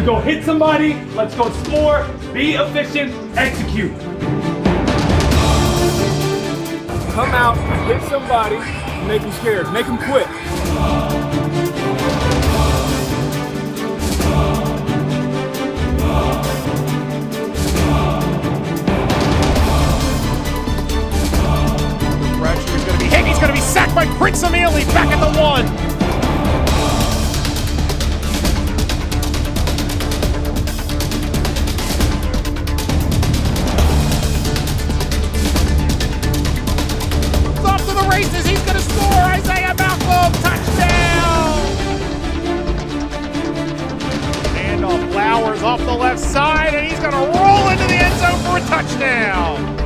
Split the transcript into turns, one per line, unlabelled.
You go hit somebody, let's go score, be efficient, execute. Come out, hit somebody, make them scared, make them quit.
Pressure is going to be hit. He's going to be sacked by Prince Emili back at the 1. Races, he's going to score. Isaiah Malcolm, touchdown! And Flowers off the left side, and he's going to roll into the end zone for a touchdown.